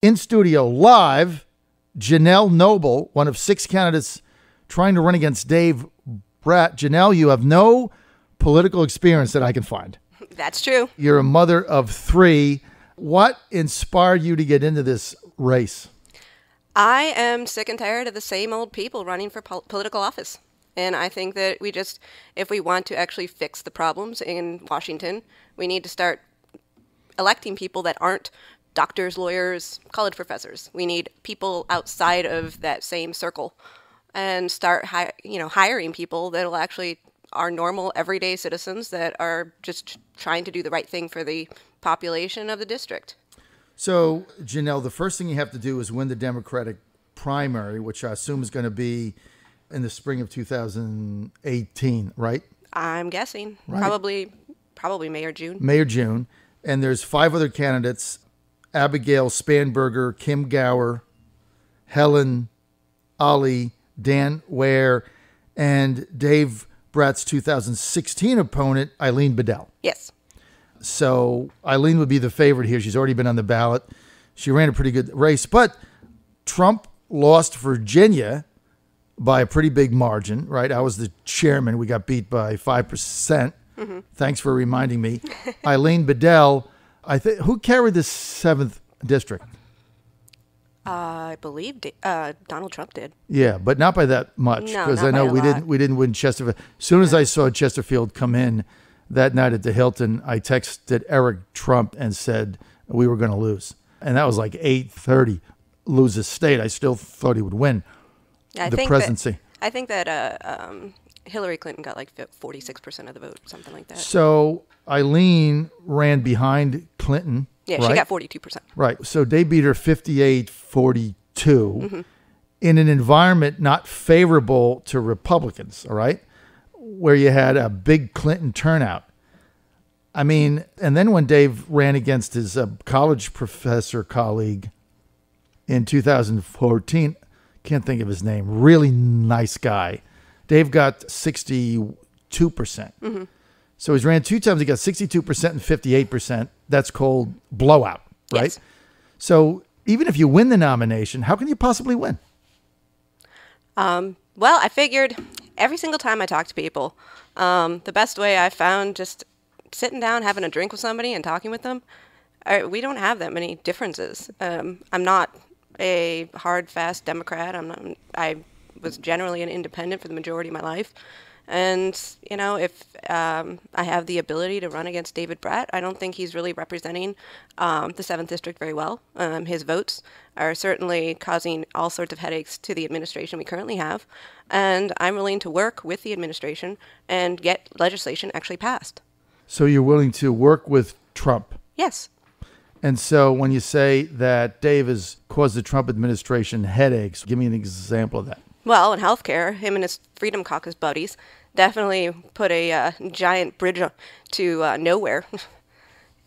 In studio live, Janelle Noble, one of 6 candidates trying to run against Dave Brat. Janelle, you have no political experience that I can find. That's true. You're a mother of 3. What inspired you to get into this race? I am sick and tired of the same old people running for political office. And I think that if we want to actually fix the problems in Washington, we need to start electing people that aren't doctors, lawyers, college professors. We need people outside of that same circle and start hiring people that will actually are normal, everyday citizens that are just trying to do the right thing for the population of the district. So, Janelle, the first thing you have to do is win the Democratic primary, which I assume is going to be in the spring of 2018, right? I'm guessing. Right. Probably May or June. May or June. And there's 5 other candidates: Abigail Spanberger, Kim Gower, Helen Ali, Dan Ware, and Dave Brat's 2016 opponent, Eileen Bedell. Yes. So Eileen would be the favorite here. She's already been on the ballot. She ran a pretty good race, but Trump lost Virginia by a pretty big margin, right? I was the chairman. We got beat by 5%. Mm-hmm. Thanks for reminding me. Eileen Bedell, who carried the 7th district? I believe Donald Trump did. Yeah, but not by that much, because I know we didn't win Chesterfield. As soon as I saw Chesterfield come in that night at the Hilton, I texted Eric Trump and said we were going to lose, and that was like 8:30. Lose the state. I still thought he would win the presidency. I think that Hillary Clinton got like 46% of the vote, something like that. So Eileen ran behind Clinton. Yeah, right? She got 42%. Right. So they beat her 58-42 in an environment not favorable to Republicans, all right, where you had a big Clinton turnout. I mean, and then when Dave ran against his college professor colleague in 2014, can't think of his name, really nice guy, Dave got 62%. Mm-hmm. So he's ran 2 times. He got 62% and 58%. That's called blowout, right? Yes. So even if you win the nomination, how can you possibly win? Well, I figured every single time I talk to people, the best way I found just sitting down, having a drink with somebody and talking with them, we don't have that many differences. I'm not a hard, fast Democrat. I was generally an independent for the majority of my life. And, if I have the ability to run against David Brat, I don't think he's really representing the 7th District very well. His votes are certainly causing all sorts of headaches to the administration we currently have. And I'm willing to work with the administration and get legislation actually passed. So you're willing to work with Trump? Yes. And so when you say that Dave has caused the Trump administration headaches, give me an example of that. Well, in healthcare, him and his Freedom Caucus buddies definitely put a giant bridge to nowhere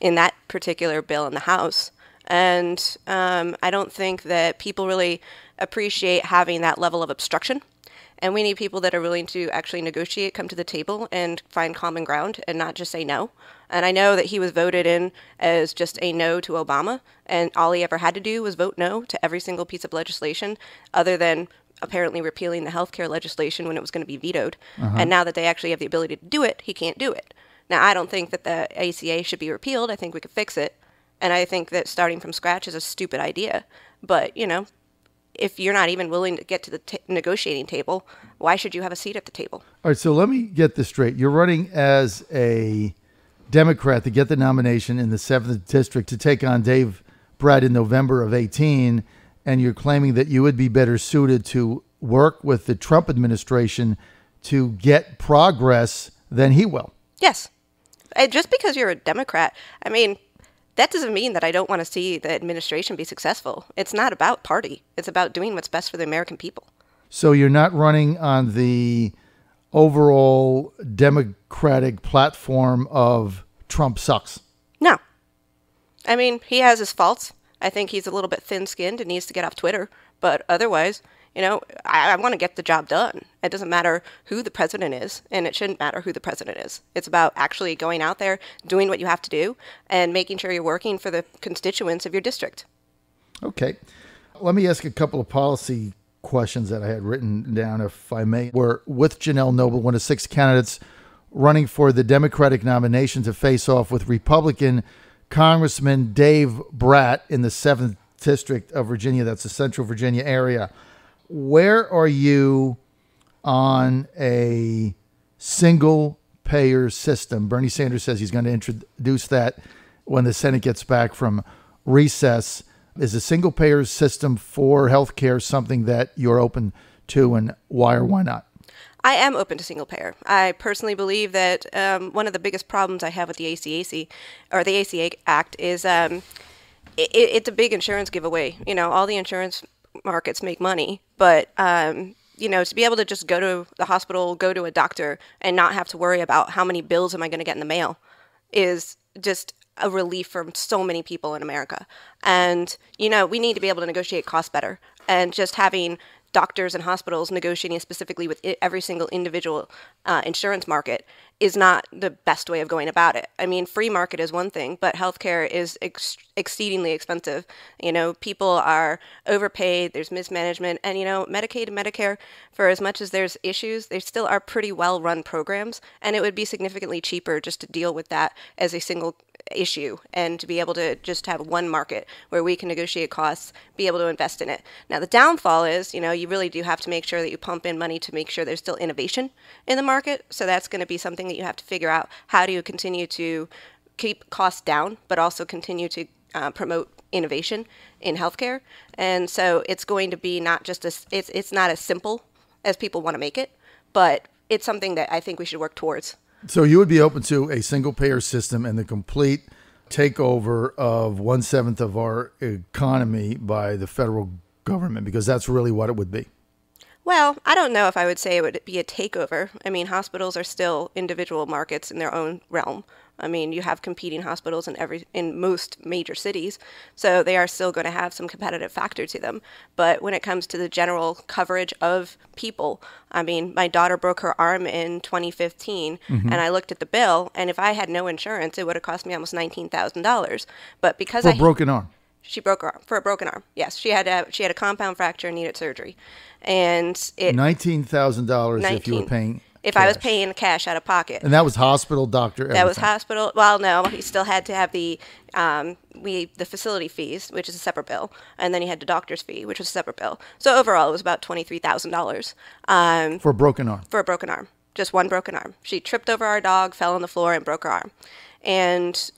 in that particular bill in the House. And I don't think that people really appreciate having that level of obstruction. And we need people that are willing to actually negotiate, come to the table, and find common ground and not just say no. And I know that he was voted in as just a no to Obama, and all he ever had to do was vote no to every single piece of legislation other than apparently repealing the healthcare legislation when it was going to be vetoed. Uh-huh. And now that they actually have the ability to do it, he can't do it. Now, I don't think that the ACA should be repealed. I think we could fix it. And I think that starting from scratch is a stupid idea. But, if you're not even willing to get to the negotiating table, why should you have a seat at the table? All right, so let me get this straight. You're running as a Democrat to get the nomination in the 7th District to take on Dave Brat in November of 2018, and you're claiming that you would be better suited to work with the Trump administration to get progress than he will. Yes. Just because you're a Democrat, that doesn't mean that I don't want to see the administration be successful. It's not about party. It's about doing what's best for the American people. So you're not running on the overall Democratic platform of Trump sucks? No. He has his faults. I think he's a little bit thin-skinned and needs to get off Twitter. But otherwise, I want to get the job done. It doesn't matter who the president is, and it shouldn't matter who the president is. It's about actually going out there, doing what you have to do, and making sure you're working for the constituents of your district. Okay. Let me ask a couple of policy questions that I had written down, if I may. We're with Janelle Noble, one of 6 candidates running for the Democratic nomination to face off with Republican Congressman Dave Brat in the 7th District of Virginia. That's the Central Virginia area. Where are you on a single payer system? Bernie Sanders says he's going to introduce that when the Senate gets back from recess. Is a single payer system for healthcare something that you're open to, and why or why not? I am open to single payer. I personally believe that one of the biggest problems I have with the ACAC or the ACA Act is it's a big insurance giveaway. You know, all the insurance markets make money, but you know, to be able to just go to the hospital, go to a doctor, and not have to worry about how many bills am I going to get in the mail is just a relief for so many people in America. And, you know, we need to be able to negotiate costs better. And just having doctors and hospitals negotiating specifically with every single individual insurance market is not the best way of going about it. I mean, free market is one thing, but healthcare is exceedingly expensive. You know, people are overpaid, there's mismanagement, and, you know, Medicaid and Medicare, for as much as there's issues, they still are pretty well-run programs, and it would be significantly cheaper just to deal with that as a single issue and to be able to just have one market where we can negotiate costs, be able to invest in it. Now, the downfall is, you know, you really do have to make sure that you pump in money to make sure there's still innovation in the market. So that's going to be something that you have to figure out. How do you continue to keep costs down, but also continue to promote innovation in healthcare? And so it's going to be not just it's not as simple as people want to make it, but it's something that I think we should work towards. So you would be open to a single payer system and the complete takeover of 1/7 of our economy by the federal government, because that's really what it would be. Well, I don't know if I would say it would be a takeover. I mean, hospitals are still individual markets in their own realm. I mean, you have competing hospitals in most major cities, so they are still going to have some competitive factor to them. But when it comes to the general coverage of people, I mean, my daughter broke her arm in 2015, and I looked at the bill, and if I had no insurance, it would have cost me almost $19,000. But because For a broken arm. She broke her arm for a broken arm. Yes, she had a compound fracture and needed surgery, and it $19,000 if you were paying. If cash. I was paying cash out of pocket. And that was hospital, doctor, everything. That was hospital. Well, no, he still had to have the facility fees, which is a separate bill, and then he had the doctor's fee, which was a separate bill. So overall, it was about $23,000. For a broken arm. For a broken arm, just one broken arm. She tripped over our dog, fell on the floor, and broke her arm. And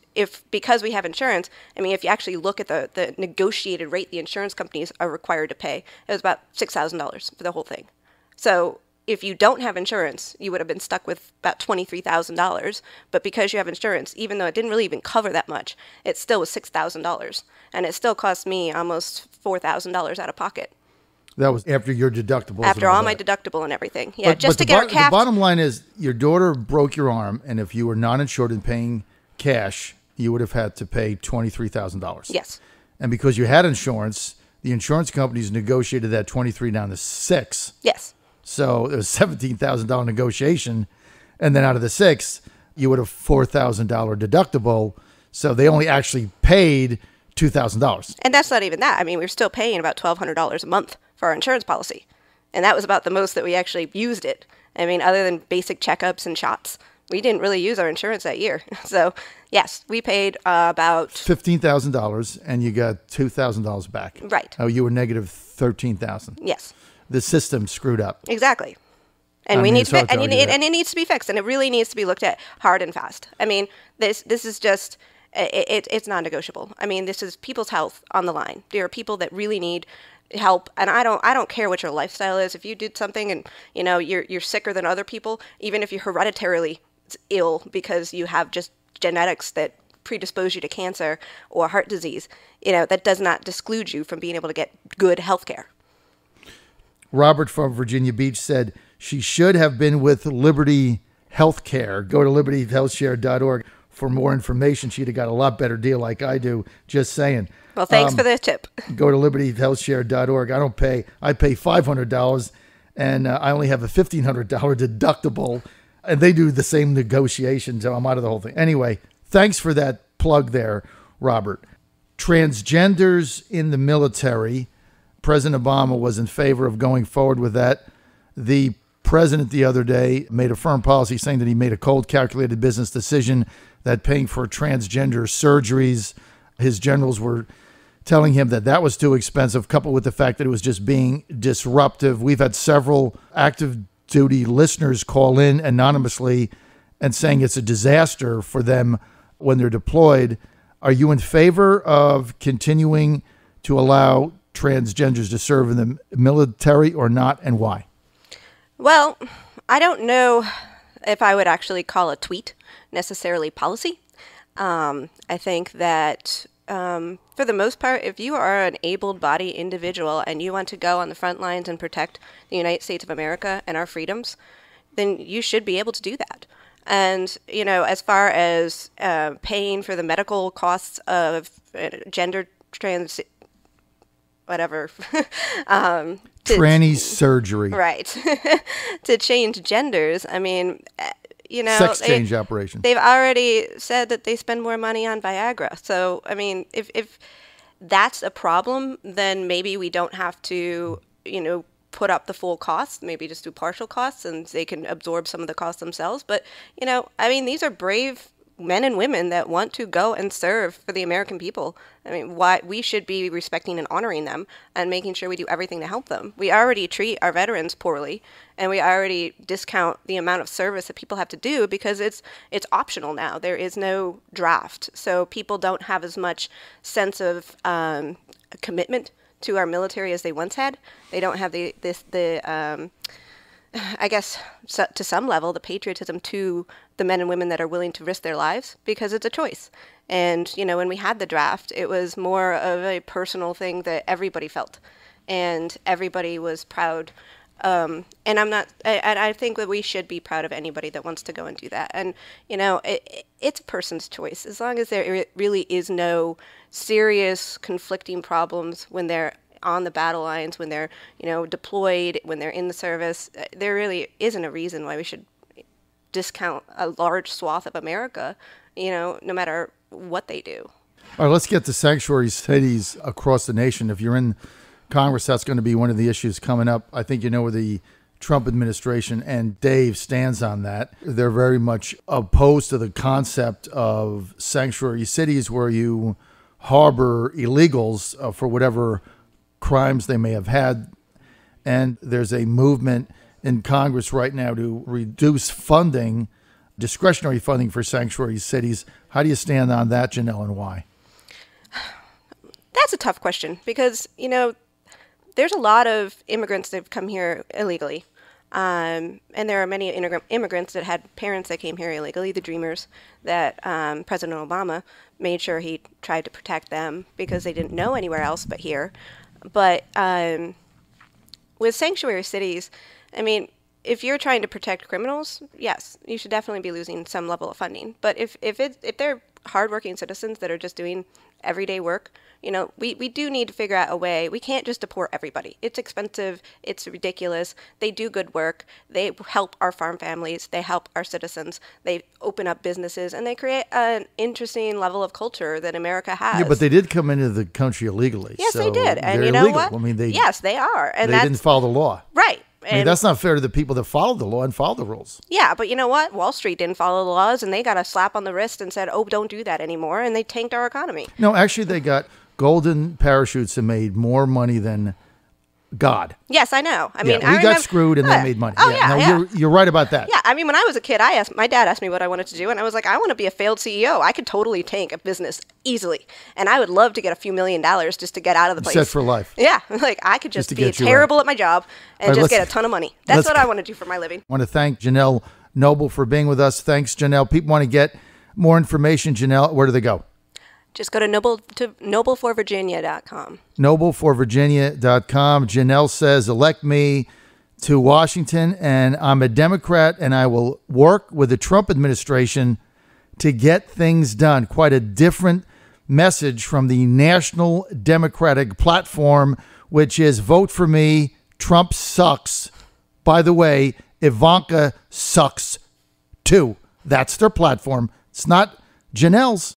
because we have insurance, I mean, if you actually look at the negotiated rate the insurance companies are required to pay, it was about $6,000 for the whole thing. So if you don't have insurance, you would have been stuck with about $23,000. But because you have insurance, even though it didn't really even cover that much, it still was $6,000. And it still cost me almost $4,000 out of pocket. That was after your deductibles. After all my deductible and everything. Yeah, just to get her capped. The bottom line is your daughter broke your arm, and if you were non-insured and paying cash, you would have had to pay $23,000. Yes. And because you had insurance, the insurance companies negotiated that $23,000 down to $6,000. Yes. So it was $17,000 negotiation, and then out of the $6,000, you would have $4,000 deductible. So they only actually paid $2,000. And that's not even that. I mean, we were still paying about $1,200 a month for our insurance policy, and that was about the most that we actually used it. I mean, other than basic checkups and shots, we didn't really use our insurance that year. So yes, we paid about $15,000, and you got $2,000 back. Right. Oh, you were negative $13,000. Yes. The system screwed up. Exactly. And it needs to be fixed, and it really needs to be looked at hard and fast. I mean, this is just it's non-negotiable. I mean, this is people's health on the line. There are people that really need help, and I don't care what your lifestyle is. If you did something and you know you're sicker than other people, even if you're hereditarily ill because you have just genetics that predispose you to cancer or heart disease, you know, that does not exclude you from being able to get good health care. Robert from Virginia Beach said she should have been with Liberty Healthcare. Go to libertyhealthshare.org for more information. She'd have got a lot better deal like I do. Just saying. Well, thanks for the tip. Go to libertyhealthshare.org. I pay $500, and I only have a $1,500 deductible, and they do the same negotiation, so I'm out of the whole thing. Anyway, thanks for that plug there, Robert. Transgenders in the military. President Obama was in favor of going forward with that. The president the other day made a firm policy saying that he made a cold, calculated business decision that paying for transgender surgeries, his generals were telling him that that was too expensive, coupled with the fact that it was just being disruptive. We've had several active duty listeners call in anonymously and saying it's a disaster for them when they're deployed. Are you in favor of continuing to allow transgenders to serve in the military or not, and why? Well, I don't know if I would actually call a tweet necessarily policy. I think that for the most part, if you are an able-bodied individual and you want to go on the front lines and protect the United States of America and our freedoms, then you should be able to do that. And, you know, as far as paying for the medical costs of gender trans, whatever. Tranny surgery. Right. To change genders, I mean, you know. Sex change operation. They've already said that they spend more money on Viagra. So, I mean, if that's a problem, then maybe we don't have to, you know, put up the full cost, maybe just do partial costs and they can absorb some of the costs themselves. But, you know, I mean, these are brave men and women that want to go and serve for the American people. I mean, why we should be respecting and honoring them and making sure we do everything to help them. We already treat our veterans poorly, and we already discount the amount of service that people have to do because it's optional now. There is no draft, so people don't have as much sense of commitment to our military as they once had. They don't have I guess, to some level, the patriotism to the men and women that are willing to risk their lives because it's a choice. And, you know, when we had the draft, it was more of a personal thing that everybody felt. And everybody was proud. And I think that we should be proud of anybody that wants to go and do that. And, you know, it's a person's choice. As long as there really is no serious conflicting problems when they're on the battle lines, when they're, you know, deployed, when they're in the service, there really isn't a reason why we should discount a large swath of America, you know, no matter what they do. All right, let's get to sanctuary cities across the nation. If you're in Congress, that's going to be one of the issues coming up. I think you know where the Trump administration and Dave stands on that. They're very much opposed to the concept of sanctuary cities where you harbor illegals for whatever crimes they may have had. And there's a movement in Congress right now to reduce funding, discretionary funding for sanctuary cities. How do you stand on that, Janelle, and why? That's a tough question because, you know, there's a lot of immigrants that have come here illegally. And there are many immigrants that had parents that came here illegally, the Dreamers, that President Obama made sure he tried to protect them because they didn't know anywhere else but here. But with sanctuary cities, I mean, if you're trying to protect criminals, yes, you should definitely be losing some level of funding. But if they're hardworking citizens that are just doing everyday work, you know, we do need to figure out a way. We can't just deport everybody. It's expensive. It's ridiculous. They do good work. They help our farm families. They help our citizens. They open up businesses, and they create an interesting level of culture that America has. Yeah, but they did come into the country illegally. Yes, so they did. And you know illegal. what? I mean, yes, they are. And they didn't follow the law. Right. I mean, that's not fair to the people that followed the law and followed the rules. Yeah, but you know what? Wall Street didn't follow the laws, and they got a slap on the wrist and said, oh, don't do that anymore, and they tanked our economy. No, actually, they got golden parachutes and made more money than God. Yes, I know. I mean, we got screwed and they made money. Oh, yeah. You're right about that. Yeah, I mean, when I was a kid, my dad asked me what I wanted to do, and I was like, I want to be a failed CEO. I could totally tank a business easily, and I would love to get a few $1 million just to get out of the place. Set for life. Yeah, like I could just be terrible at my job and just get a ton of money. That's what I want to do for my living. I want to thank Janelle Noble for being with us. Thanks, Janelle. People want to get more information, Janelle, where do they go? Just go to nobleforvirginia.com. Nobleforvirginia.com. Janelle says, elect me to Washington, and I'm a Democrat, and I will work with the Trump administration to get things done. Quite a different message from the National Democratic Platform, which is vote for me, Trump sucks. By the way, Ivanka sucks too. That's their platform. It's not Janelle's.